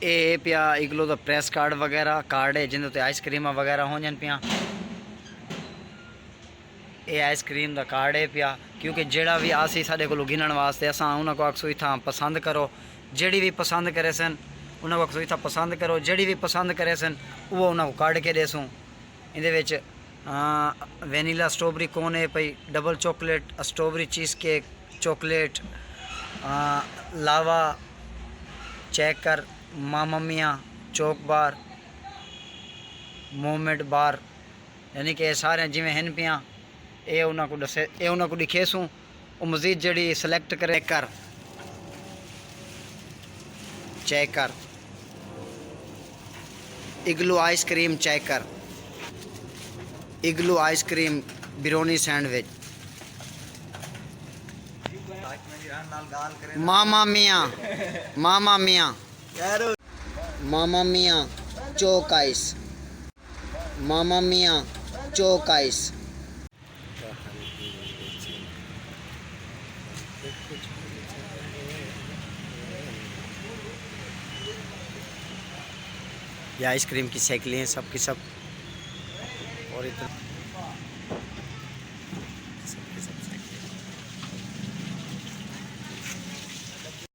ये पिया इगलो दा प्रेस कार्ड वगैरह कार्ड है जिंदे आइसक्रीम वगैरह हो जान पिया। ये आइसक्रीम का कार्ड है पिया क्योंकि जेड़ा भी आसी साढ़े को गिनण वास्ते असा उन्होंने को आखसो इतना पसंद करो, जड़ी भी पसंद करे सन उन्होंने को आखसो इतना पसंद करो, जड़ी भी पसंद करे सन वो उन्होंने को काट के देसूँ। ये वैनीला स्ट्रॉबेरी कोन है pie, double chocolate, strawberry cheese cake, chocolate, lava, चैकर, मामा मियाँ, चौक बार, मोमेंट बार, यानी कि सारे जिमें हैं पिया ये उन्होंने को दसे ये उन्होंने को दिखेसूँ। वो मजीद जड़ी सिलेक्ट करे कर चैकर, इग्लू आइसक्रीम चैकर, इग्लू आइसक्रीम बिरोनी सैंडविच, मामा मियाँ, मामा मियाँ, मामा मियाँ चौक आइस, मामा मियाँ चौक आइस। ये आइसक्रीम की शक्लें हैं सब की सब और इतना